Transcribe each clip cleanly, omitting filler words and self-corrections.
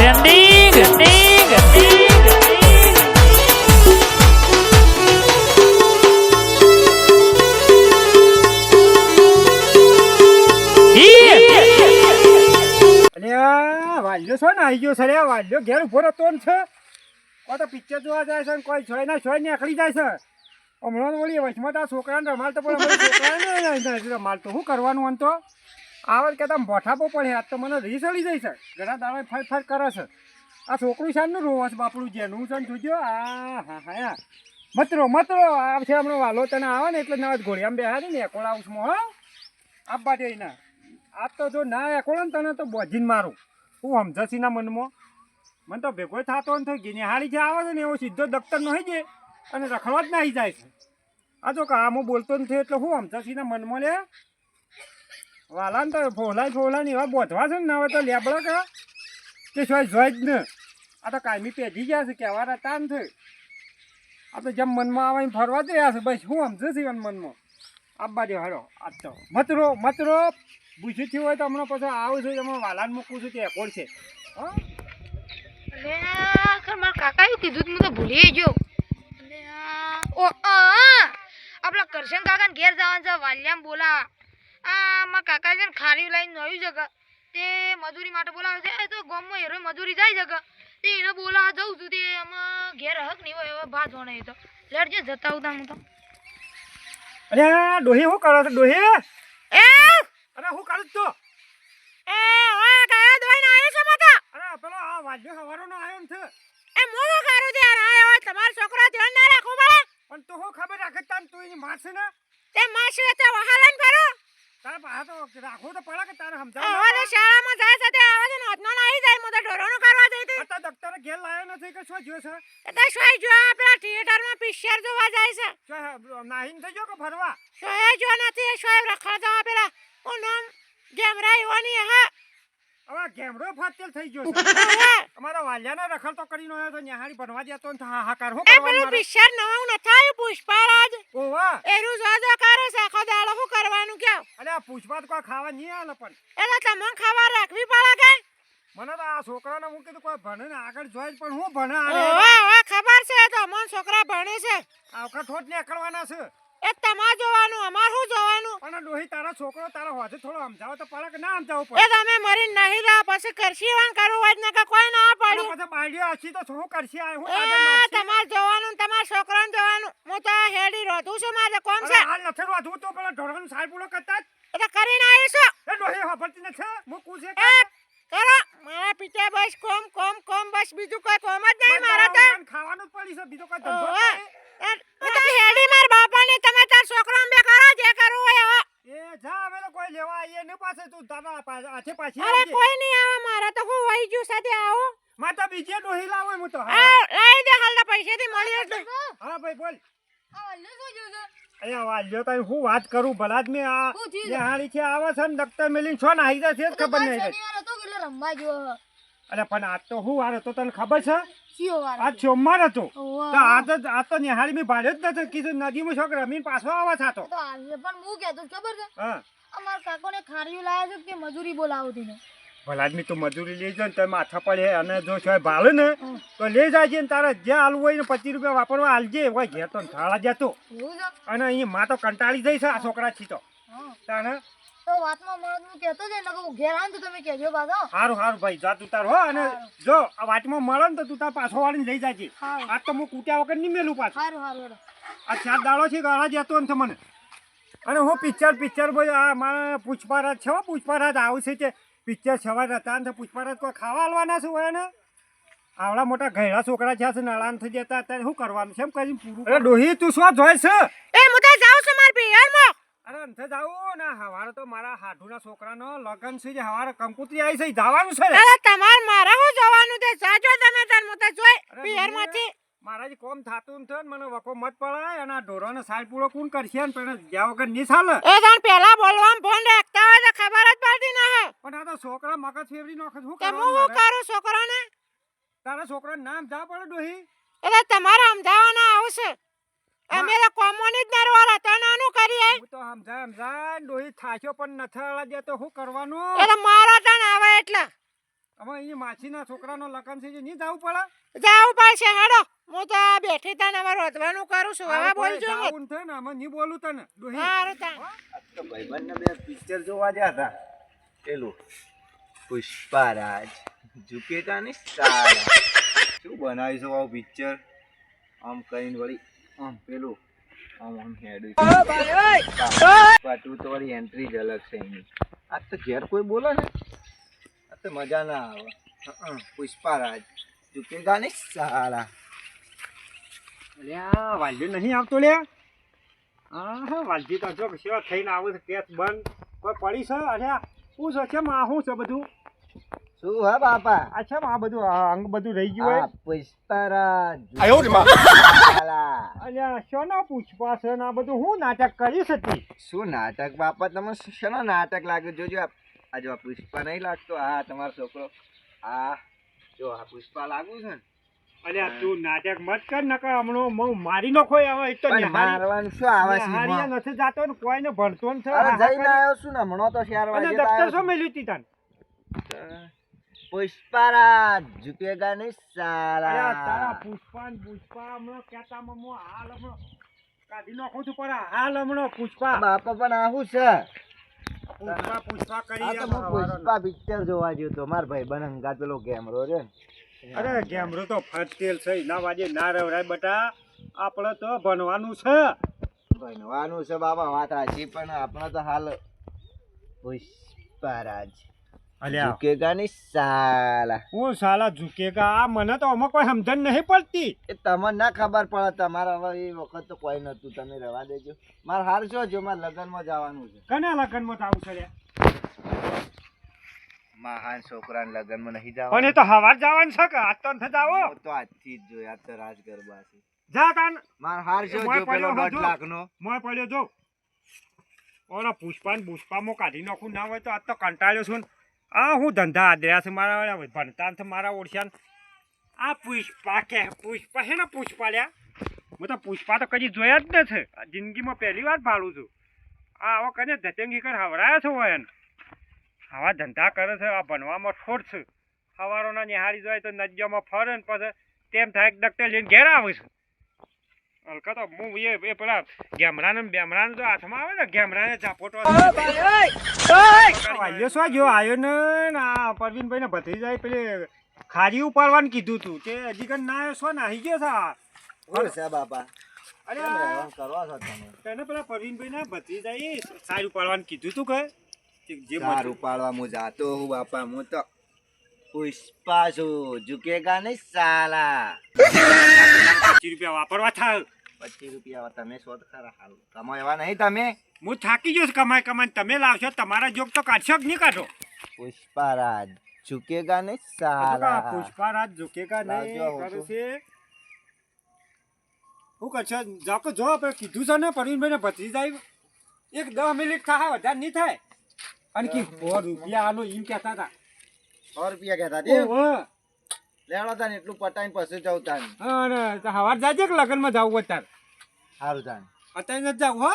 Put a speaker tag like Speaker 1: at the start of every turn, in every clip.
Speaker 1: વાલ્યો છો ને આવી ગયો સર વાલ્યો ઘેર ઉભો રહેતો છે કોઈ તો પિક્ચર જોવા જાય છે કોઈ છોય નીકળી જાય છે હમણાં વળી વચમાં આ છોકરાને રમાડતો પણ છોકરાને રમાડ તો શું કરવાનું આમ તો આવે કે તમે ભોઠાપો પડે આજ તો મને રીસ અડી જાય છે ઘણા દાડા ફર કરે છે આ છોકરું શાનનું રોવા છે બાપડું જેનું છે ને જોજો હા મતરો આ છે હમણાં વાલો તને આવે ને એટલે ના ઘોડિયામાં બેહાડી ને એકોળ હાઉસમાં હા આપવા દે ના આ તો જો ના એકોળ ને તને તો બોજીને મારું હું સમજસીના મનમાં મને તો ભેગો થતો ને નિહાળી જે આવે છે ને એવો સીધો દફતર નો જાય અને રખડવા જ નાહી જાય છે આ તો કામો બોલતો નથી એટલે હું સમજસીના મનમાં લે વાલા ને તો ફોલા ને એવા બોધવા છે ને હવે તો લેબડા કે તે જોઈ જ ને આ તો કાયમી પેઢી ગયા છે કહેવા તાન છે આ તો જેમ મનમાં આવે ફરવા જ રહ્યા છે બસ હું સમજે છે મનમાં આપવા દે હારો આ તો મતરો પૂછ્યું થયું હોય તો હમણાં પછી આવું છું એમાં વાલાને મૂકું છું તે એકોડ છે
Speaker 2: મારા કાકાએ કીધું હું તો ભૂલી ગયો આપણા કરશન કાકા ઘેર જવાનું છે વાલિયામ બોલા મારા કાકા છે ને ખારી લાઈન નવી જગા તે મજૂરી માટે બોલાવે છે એ તો ગામમાં હેરો મજૂરી જાય જગા તે એને બોલાવા જઉં છું તે આમાં ઘેર હક નહીં હોય હવે ભાત વણે તો લેડજે જતા આવતા હું તો
Speaker 1: અરે ડોહી શું કરો છો ડોહી અરે હું કરું તો
Speaker 2: કયા દોઈને આવ્યો છો માતા
Speaker 1: અરે પેલો આ વાજ્યો હવારોનો આવ્યો ને છે
Speaker 2: એ મોવો કરું તે આયો હોય તમારો છોકરો ધ્યાન ના રાખો બળે
Speaker 1: પણ તો હું ખબર રાખે તાન તું એની માં છે ને
Speaker 2: તે માસી તે વહાલન ફરો
Speaker 1: તાર પા તો રાખો તો પડે કે તારે સમજાવ
Speaker 2: હવે શાળામાં જાય છે તે આવે છે ને હોતનો નહીં જાય મો તો ઢોરોનો કરવા જઈ હતી
Speaker 1: આ તો ડોક્ટર ઘેર લાયો નથી કે શું જ્યો છે
Speaker 2: એ સોય જો પેલા થિયેટરમાં પિક્ચર જોવા જાય છે
Speaker 1: નાહીન થઈ ગયો કે ફરવા
Speaker 2: સોય જો નથી સોય રખડ જવા પેલા ઓ નામ ગેમરા ઈવાની હા
Speaker 1: હવે ગેમરો ફાટેલ થઈ ગયો છે અમારા વાલિયાને રખડતો કરીને આવ્યો તો ન્યાહારી બનવા જતો ને હાહાકાર હું
Speaker 2: કરવાનું પેલું પિક્ચર નવું ન થાય પુષ્પારાજ
Speaker 1: ઓવા
Speaker 2: એરું જોજો કરે છે આખો દાડો શું કરવાનું કે
Speaker 1: અલે આ પુષ્પા તો કોઈ ખાવા નહીં આલે પણ
Speaker 2: એટલે તમને ખાવા રાખવી પડે કે
Speaker 1: મને તો આ છોકરાને હું કીધું કોઈ ભણે ને આગળ જોઈ પણ હું ભણે
Speaker 2: ઓવા ખબર છે તો મન છોકરા ભણે છે
Speaker 1: આ વખત ઠોટ નીકળવાના છે
Speaker 2: એ તમાર જોવાનું અમાર શું જોવાનું
Speaker 1: પણ ડોહી તારા છોકરો તારા હોજે થોડો સમજાવો તો પડે કે ના સમજાવો પડે
Speaker 2: એ તમે મરી નહીં જા પછી કરશી વાન કરવું હોય ને કે કોઈ ના પાડી
Speaker 1: પછી બાળીઓ આછી તો શું કરશી આ હું
Speaker 2: તારે તમાર જોવાનું તમાર છોકરાને જોવાનું હું તો હેડી રોધું છું મારે કોમ છે
Speaker 1: હાલ નથી રોધું તો પેલા ઢોરનું સાલ પૂરો કરતા
Speaker 2: એટલે કરીને આવી છું
Speaker 1: એ ડોહી હોપડતી નથી હું કુછે
Speaker 2: કરો મારા પિતા બસ કોમ બસ બીજું કોઈ કોમ જ નહીં મારા તો
Speaker 1: ખાવાનું જ પડી છે બીજો કોઈ ધંધો નહીં
Speaker 2: તો હેડી માર બાપાને તમે તાર છોકરાને બે કરો જે કરવું હોય હવે
Speaker 1: એ જા હવે કોઈ લેવા આઈએ ને પાસે તું તારા આથે પાછી
Speaker 2: અરે કોઈ નહીં આવે મારા તો હું વહી ગયું સાથે આવો
Speaker 1: માતા બીજે ડોહી લાવો હું તો
Speaker 2: લઈ દે હાલના પૈસેથી મળી એટલે
Speaker 1: હા ભાઈ બોલ
Speaker 2: આ લે શું જોજો
Speaker 1: અહીંયા વાલ્યો તો હું વાત કરું ભલા જ મેં આ ન્યાહાળી છે આવે છે ને દફતર મેલીને છો ને આવી જાય છે ખબર નહીં
Speaker 2: શનિવાર હતો કે રમવા ગયો
Speaker 1: અરે પણ આજ તો હું વાર હતો તને ખબર છે
Speaker 2: કયો વાર
Speaker 1: આજ સોમવાર હતો તો આ તો નિહાળી મેં ભાડ્યો જ નથી કીધું નદીમાં છોકરા રમીને પાછો આવે છે તો
Speaker 2: પણ હું કહેતો ખબર છે
Speaker 1: હા
Speaker 2: અમારા કાકોને ખારીયું લાયા છે કે મજૂરી બોલાવતી ને
Speaker 1: ભલા જ તું મજૂરી લઈ જાય ને તમે માથા પડે અને જો છો ભાલે ને તો લઈ જાય ને તારે જે હાલવું હોય ને 25 રૂપિયા વાપરવા હાલજે હોય ઘેર તો થાળા જતો અને અહીંયા માં તો કંટાળી જાય છે આ છોકરા છી તો તાને
Speaker 2: તો વાતમાં મળવાનું કહેતો છે ને કે ઘેર આન તો તમે કહેજો પાછો
Speaker 1: હારું ભાઈ જા તું તાર હો અને જો આ વાતમાં મળે ને તો તું તાર પાછો વાળીને લઈ જાજે આ તો હું કૂટ્યા વગર નહીં મેલું પાછું
Speaker 2: હારું
Speaker 1: આ 4 દાડો છે ગાળા જતો ને મને અને હું પિક્ચર ભાઈ આ મારા પુષ્પારાજ છે પુષ્પારાજ આવશે તે પિક્ચર સવાર હતા ને પુષ્પારાજ કોઈ ખાવા હાલવાના શું હોય ને આવડા મોટા ઘેડા છોકરા છે નાળાન થઈ જતા અત્યારે શું કરવાનું છે એમ કરીને પૂરું અરે ડોહી તું શું જોઈ છે
Speaker 2: એ હું તો જાઉં છું માર પિયરમાં
Speaker 1: અરે અંતે જાવું ને હવારે તો મારા હાડુના છોકરાનો લગન છે જે હવારે કંકુતરી આવી છે જવાનું છે
Speaker 2: અરે તમાર મારા હું જવાનું તે જાજો તમે તાર મોટા જોઈ પિયરમાંથી
Speaker 1: મારા જે કોમ થાતું ને મને વકો મત પડાય અને આ ઢોરોનો સાલ પૂરો કોણ કરશે ને પણ જ્યાં વગર નહીં ચાલે
Speaker 2: એ તાર પહેલા બોલવામાં ફોન રાખતા હોય તો ખબર જ પડતી ન હે
Speaker 1: પણ આ તો છોકરા મગજ ફેવરી નોખે શું
Speaker 2: કરવાનું હું કરું છોકરાને
Speaker 1: તારા છોકરાનું નામ જા પડે ડોહી
Speaker 2: એટલે તમારે સમજાવવાના આવશે અમે તો કોમોની જ નરવાળા તો નાનું કરીએ
Speaker 1: હું તો સમજાય ડોહી થાશો પણ નથી અડા દે તો શું કરવાનું
Speaker 2: એટલે મારો તણ આવે એટલે
Speaker 1: આમાં અહીંયા માછીના છોકરાનો લગન છે જે નહીં જવું પડે
Speaker 3: જાવું પડશે હેડો હું તો આ બેઠી તને અમારે રોધવાનું કરું છું હવે બોલજો મત.
Speaker 1: જાવું થાય ને આમાં નહીં બોલું તને ડોહી.
Speaker 3: હારું તા
Speaker 4: તો ભાઈબંધને બે પિક્ચર જોવા ગયા હતા પેલું પુષ્પારાજ ઝુકેગા નહીં સાલા શું બનાવીશું આવું પિક્ચર આમ કરીને વળી આમ પેલું આમ આમ હેડું પાટું તો વળી એન્ટ્રી જ અલગ છે એની આ તો ઘેર કોઈ બોલે ને આ તો મજા ના આવે પુષ્પારાજ ઝુકેગા નહીં સાલા
Speaker 1: અલ્યા વાલજી નહીં આવતો લે હા વાલજી તો જો સેવા થઈને આવે છે કેસ બંધ કોઈ પડી છે અલ્યા શું છે કેમ આ શું છે બધું
Speaker 4: શું હા બાપા
Speaker 1: આ છે આ બધું આ અંગ બધું રહી ગયું હોય
Speaker 4: પુષ્પારાજ સાલા
Speaker 1: અલ્યા શોનો પૂછવા છે ને આ બધું હું નાટક કરી હતી
Speaker 4: શું નાટક બાપા તમે શેનો નાટક લાગ્યું જોજો આ જો આ પુષ્પા નહીં લાગતો હા તમારો છોકરો આ જો આ પુષ્પા લાગુ છે ને
Speaker 1: અલ્યા તું નાટક મત કર નકર હમણાં હું મારી નાખો હવે એક તો
Speaker 4: પણ મારવાનું શું આવે છે
Speaker 1: નિહાળીએ
Speaker 4: એમાં?
Speaker 1: નથી જાતો ને કોઈને ભણતો ને
Speaker 4: અરે જઈને આવ્યો છું ને હમણાં તો 4
Speaker 1: અને
Speaker 4: વાગે
Speaker 1: દફતર શું મેલ્યું તી તને
Speaker 4: પુષ્પારાજ ઝુકેગા નહીં
Speaker 1: અલ્યા તારા
Speaker 4: સાલા
Speaker 1: પુષ્પા ને પુષ્પા હમણાં કહેતામાં હું હાલ હમણાં કાઢી નાખું છું પણ હાલ હમણાં પુષ્પા
Speaker 4: બાપા પણ આવું છે
Speaker 1: પુષ્પા પુષ્પા કરી
Speaker 4: આ તો હું પુષ્પા પિક્ચર જોવા ગયો તો માર ભાઈ બન હંગાત પેલો કેમેરો છે ને
Speaker 1: અરે ગેમરો તો ફટેલ છે ના વાજે ના રવરાય બટા આપણે તો ભણવાનું છે
Speaker 4: ભણવાનું છે બાબા વાત સાચી પણ આપણે તો હાલ પુષ્પારાજ
Speaker 1: અલ્યા
Speaker 4: ઝુકેગા નહીં સાલા
Speaker 1: હું સાલા ઝુકેગા આ મને તો આમાં કોઈ સમજણ નહીં પડતી
Speaker 4: એ તમને ના ખબર પડે તમારા હવે એ વખત તો કોઈ નતું તમે રહેવા દેજો મારે હાર છો જો મારે લગ્નમાં જવાનું છે
Speaker 1: કને લગ્નમાં જાવું છે લ્યા?
Speaker 4: મહાન છોકરાના લગ્નમાં નહીં
Speaker 1: પણ
Speaker 4: જવાનું
Speaker 1: એ તો હવાર જવાનું છે કે આજ તો નથી જાવો
Speaker 4: હું તો આજથી જ જોઈ આજ તો રાજ ગરબા છે
Speaker 1: જા તાન
Speaker 4: મારે હાર છો
Speaker 1: મોય
Speaker 4: જો પેલો
Speaker 1: પડ્યો
Speaker 4: 1.5
Speaker 1: હતો.
Speaker 4: લાખનો
Speaker 1: મોય પડ્યો જો ઓલા પુષ્પા ને પુષ્પામાં કાઢી નાખું ના હોય તો આજ તો કંટાળ્યો છું ને. આ હું ધંધા આદર્યા છે મારા ભણતા છે મારા ઓળખ્યા આ પુષ્પા હે ને પુષ્પા લ્યા હું તો પુષ્પા તો કદી જોયા જ નથી આ જિંદગીમાં પહેલી વાર ભાડું છું આ આવા કને ધતંગી કર હવરાયા છે હોય ને આવા ધંધા કરે છે આ ભણવામાં ઠોઠ છે સવારોના નિહાળી જાય તો નદીઓમાં ફરે ને પછી તેમ થાય કે ડૉક્ટર લઈને ઘેર આવે છે હલકા તો હું એ પેલા ગેમરાને બેમરાને જો હાથમાં આવે ને ગેમરાને ઝાપોટો વાલ્યો શું જો આવ્યો ને આ પરવીનભાઈ ને ભત્રી જાય પેલી ખારી ઉપાડવાનું કીધું તું તે હજી કઈ ના આવ્યો છો ને આવી ગયો છે
Speaker 4: કોણ છે બાપા
Speaker 1: અરે
Speaker 4: કેમ હેરાન કરો છો તમે
Speaker 1: તને પેલા પરવીનભાઈ ને ભત્રી જાય સારી ઉપાડવાનું કીધું તું કે જે
Speaker 4: સારું પાડવા હું જાતો હું બાપા હું તો પુષ્પા છું ઝુકેગા નહીં સાલા
Speaker 1: 25 રૂપિયા વાપરવા થાય
Speaker 4: 25 રૂપિયા તમે શોધ ખરા હાલ કમાય એવા નહીં તમે
Speaker 1: હું થાકી ગયો છું કમાઈ કમાઈ તમે લાવશો તમારા જોગ તો કાઢશો કે નહીં કાઢો
Speaker 4: પુષ્પારાજ ઝુકેગા નહીં
Speaker 1: હજુ
Speaker 4: સાલા
Speaker 1: પુષ્પારાજ ઝુકેગા નહીં
Speaker 4: લાવજો હું
Speaker 1: કરે
Speaker 4: છું.
Speaker 1: છે શું કરશો જાઓ કે જો આપણે કીધું છે ને પરવીનભાઈ ને ભત્રી જાય એક 10 મિનિટ થાય વધારે નહીં થાય અને કે 100 રૂપિયા આલો એમ કહેતા હતા
Speaker 4: 100 રૂપિયા કહેતા તે
Speaker 1: ઓહો.
Speaker 4: લેવડો તાન એટલું પટાઈને પછી જાઉં તાન
Speaker 1: અને તો સવાર જાજે કે લગ્નમાં જવું અત્યારે
Speaker 4: સારું તાન
Speaker 1: અત્યારે નથી જવું હો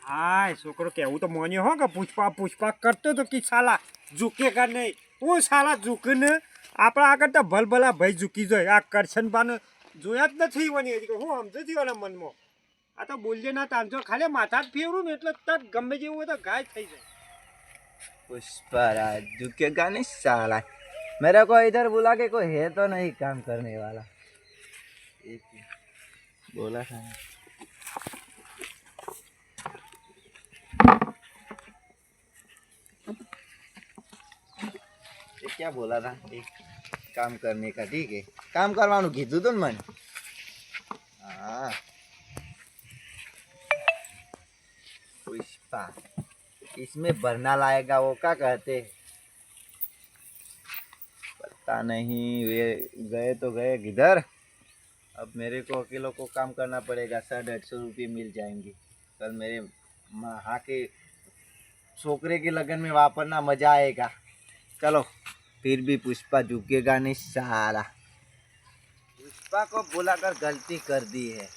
Speaker 1: હાય છોકરો કેવું તો મોન્યો હો કે પુષ્પા પુષ્પા કરતો તો કે સાલા ઝૂકેગા નહીં હું સાલા ઝૂકને આપણા આગળ તો ભલભલા ભાઈ ઝૂકી જાય આ કરશનબાને જોયા જ નથી વની હજી હું સમજુ છું એના મનમાં આ તો બોલજે ના તાંજો ખાલી માથા જ ફેરવું ને એટલે તરત ગમે જેવું હોય તો ગાય થઈ જાય
Speaker 4: पुष्पाराज झुकेगा नहीं साला मेरे को इधर बुला के कोई है तो नहीं काम करने वाला एक मिनट, बोला था ना। ये क्या बोला था एक काम करने का ठीक है काम करवानु कीधुं तो मन हाँ पुष्पा इसमें भरना लाएगा वो क्या कहते पता नहीं वे गए तो गए किधर अब मेरे को अकेलों को काम करना पड़ेगा 150 रुपये मिल जाएंगे कल मेरे माँ के छोकरे के लगन में वापरना मजा आएगा चलो फिर भी पुष्पा झुकेगा नहीं साला पुष्पा को बुलाकर गलती कर दी है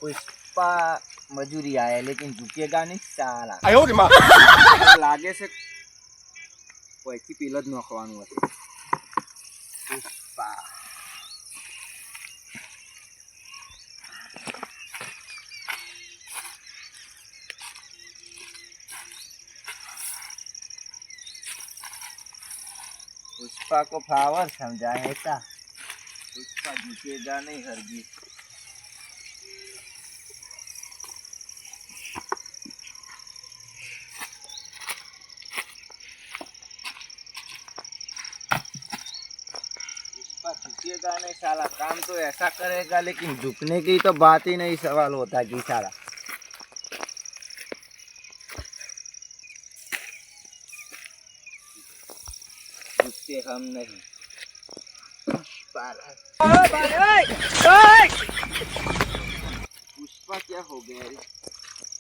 Speaker 4: पुष्पा मजूरी आया लेकिन झुकेगा नहीं साला लागे से પછી પેલો જ નાખવાનું હતું પુષ્પા पुष्पा को फ्लावर समझा है था पुष्पा जीतेगा नहीं हरगिज पुष्पा झुकेगा नहीं साला काम तो ऐसा करेगा लेकिन झुकने की तो बात ही नहीं सवाल होता कि साला झुकते हम नहीं पुष्पा पुष्पा क्या हो गया रे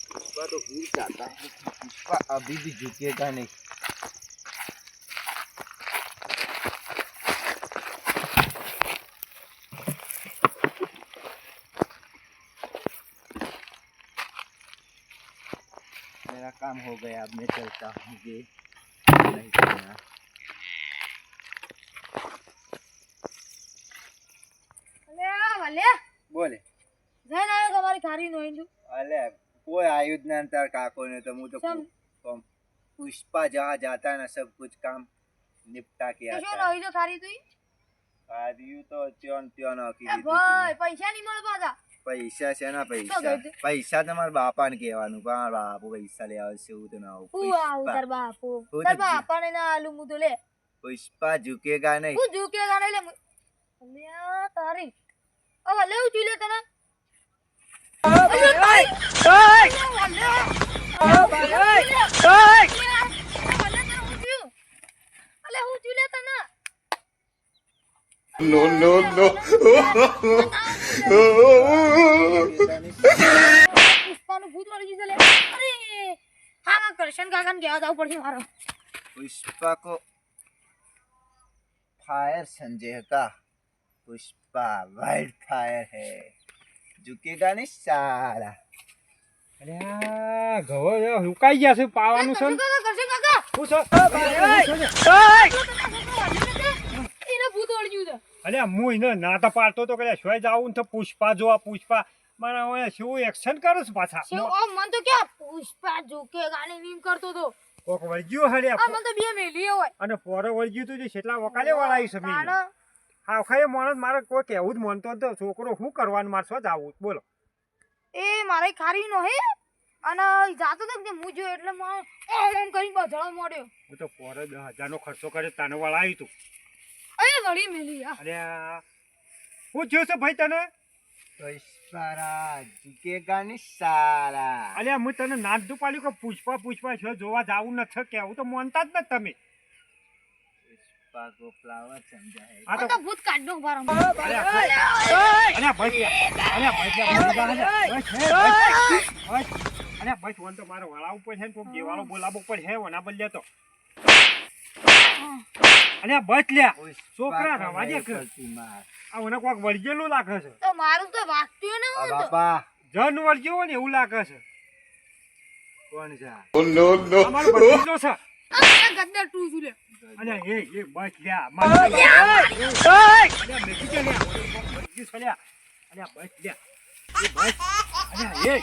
Speaker 4: पुष्पा तो भूल जाता है पुष्पा अभी भी झुकेगा नहीं मेरा काम हो गया अब मैं चलता हूँ ये नहीं करना
Speaker 2: વાલે
Speaker 4: બોલે
Speaker 2: જઈને આવ્યો તમારી ખારી નો હિન્દુ
Speaker 4: અલે કોઈ આયુ જ ના તાર કાકો ને તો હું તો
Speaker 2: સમ-
Speaker 4: पुष्पा जहाँ जाता है ना सब कुछ काम निपटा के
Speaker 2: તો શું
Speaker 4: आता है
Speaker 2: રહી જો ખારી તું
Speaker 4: આર્યું તો ત્યોન ત્યોન આખી
Speaker 2: એ
Speaker 4: દીધું
Speaker 2: ભાઈ પૈસા નહીં મળે પાછા
Speaker 4: પૈસા છે ને
Speaker 2: તો
Speaker 4: પૈસા
Speaker 2: કીધું.
Speaker 4: પૈસા તમારા બાપાને કહેવાનું પણ મારા બાપુ પૈસા લે આવે છે એવું તો ના
Speaker 2: હું આવું તાર બાપુ
Speaker 4: હું
Speaker 2: તાર
Speaker 4: તો જી-
Speaker 2: બાપાને ના આલું હું તો લે
Speaker 4: પુષ્પા ઝુકેગા નહીં
Speaker 2: હું ઝૂકે ગાને લે અલ્યા તારી હવે લે ઉઠી લે તને પુષ્પાનું ભૂત વળી ગયું છે લે. અરે હા હા કરશન કાકાને કહેવા જવું પડશે મારો
Speaker 4: पुष्पा को फायर समझेगा पुष्पा वाइल्ड फायर है झुकेगा नहीं साला
Speaker 1: અરે ઘવો હુકાઈ ગયા છે પાવાનું છે
Speaker 2: કરશન કાકા
Speaker 1: હું છો
Speaker 2: એને ભૂત વળી ગયું છે
Speaker 1: અરે હું એને ના તો પાડતો તો કે શોય જાવું ને તો પુષ્પા જોવા પુષ્પા મારા હવે શું એક્શન કરે છે પાછા
Speaker 2: શિવ ઓ મન તો ક્યાં પુષ્પા ઝૂકે ગાને નીમ કરતો તો
Speaker 1: કોક વળગ્યું હરે
Speaker 2: આ મન તો બે મેલી હોય
Speaker 1: અને પોરે વળગ્યું તું જે કેટલા વકાલે વળાવી છે મેં
Speaker 2: તાણ
Speaker 1: હા ખાય માણસ મારે કોઈ કહેવું જ માનતો હતો છોકરો શું કરવાનું મારે શું જાવું બોલો
Speaker 2: એ મારે ખારી નો હે અને જાતો તો કે હું જો એટલે ઓમ ઓમ કરીને બધળો મોડ્યો
Speaker 1: હું તો પોરે 10,000 ખર્ચો કરે તને વળાવી તું
Speaker 2: એ વળી મેલી આ
Speaker 1: અરે હું થયું છે ભાઈ તને
Speaker 4: पुष्पा झुकेगा नहीं साला
Speaker 1: અરે હું તને નાદ દુ પાડ્યું કે પુષ્પા પુષ્પા છે જોવા જાવું નથી કેવું તો માનતા જ નથી તમે
Speaker 4: पुष्पा को फ्लावर समझा है
Speaker 1: આ
Speaker 2: આ તો ભૂત કાઢ દો બાર
Speaker 1: અરે ભાઈ અરે ભાઈ અરે ભાઈ ફોન તો મારે વળાવવું પડશે ને કોક દેવાળો બોલાવવો પડશે ઓના બદલે તો અરે બચ લ્યા છોકરા રવા દે કે આ ઓને કોક વળગેલું લાગે છે
Speaker 2: તો મારું તો વાગતું ને હું તો
Speaker 4: बापा
Speaker 1: જન વળગ્યો હોય ને એવું લાગે છે
Speaker 4: कौन सा
Speaker 1: અમારો ભત્રીજો છે
Speaker 2: આ ગદ્દર ટુ છું લે
Speaker 1: અરે એ બચ લ્યા મારે અરે મેકી દે લ્યા વળગ્યું છે લ્યા અરે બચ લ્યા એ બચ અરે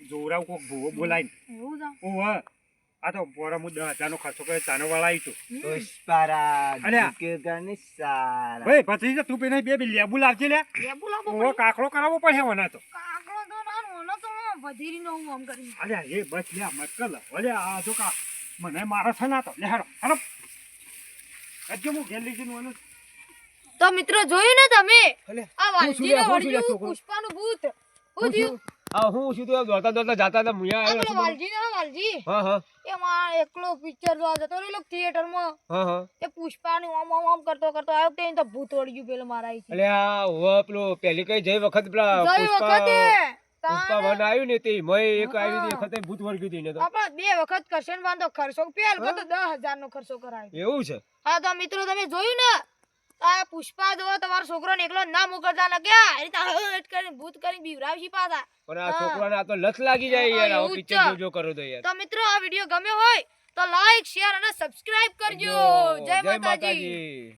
Speaker 1: જોરાવ કોક ભૂવો બોલાય
Speaker 2: એવું છે
Speaker 1: ઓહ આ તો પોરા હું 10,000 ખર્ચો કરે તાનો વળાવી તું
Speaker 4: पुष्पा
Speaker 1: અલ્યા.
Speaker 4: झुकेगा नहीं साला
Speaker 1: ભાઈ ભત્રીજા તું પેલા બે લેબુ લાવજે લે
Speaker 2: લે બોલાવો
Speaker 1: ઓહો કાકડો કરાવવો પડે ઓના તો
Speaker 2: કાકડો તો ના ઓનો તો વધીરી નો હું આમ કરી
Speaker 1: અરે એ બસ લે મત કર અરે આ જો કા મને મારો છે ના તો લે હારો હારો અજ્જો હું ઘેર લઈ જઈને ઓનું
Speaker 2: તો મિત્રો જોયું ને તમે
Speaker 1: અલે,
Speaker 2: આ
Speaker 1: હું શું લે,
Speaker 2: વાલજીને
Speaker 1: હું શું લે
Speaker 2: વળગ્યું
Speaker 1: છોકરો?
Speaker 2: પુષ્પાનું ભૂત હું થયું
Speaker 5: હા હું શું તો દોડતા દોડતા જાતા હતા મુયા
Speaker 2: આ
Speaker 5: આવ્યો
Speaker 2: પેલો વાલજી ને વાલજી
Speaker 5: હા હા
Speaker 2: એમાં એકલો પિક્ચર જોવા જતો રહ્યો થિયેટરમાં
Speaker 5: હા હા
Speaker 2: એ પુષ્પાનું આમ આમ આમ કરતો કરતો આવ્યો તે તો ભૂત વળી ગયું પેલો મારા આઈ
Speaker 5: એટલે આ હોવા પેલો પહેલી કઈ જઈ વખત પેલા
Speaker 2: ગઈ વખતે
Speaker 5: પુષ્પા વન આવ્યું ને તે મય એક
Speaker 2: હા.
Speaker 5: આવી હતી વખતે ભૂત વળગ્યું હતી ને તો
Speaker 2: આપણે બે વખત કરશન બાંધો ખર્ચો પેલ તો 10,000 નો ખર્ચો કરાયો
Speaker 5: એવું છે
Speaker 2: હા તો મિત્રો તમે જોયું ને આ પુષ્પા જો તમારો છોકરો ને એકલો ના મોકલતા ને કે આ રીતે હટ કરીને ભૂત કરીને બીવરાવશી પાછા.
Speaker 5: પણ આ
Speaker 2: હા.
Speaker 5: છોકરાને આ તો લત લાગી જાય યાર આવો
Speaker 2: એવું જ
Speaker 5: પિક્ચર
Speaker 2: છે.
Speaker 5: જોજો કરો તો યાર
Speaker 2: તો મિત્રો આ વિડીયો ગમ્યો હોય તો લાઈક શેર અને સબસ્ક્રાઇબ કરજો. જય માતાજી.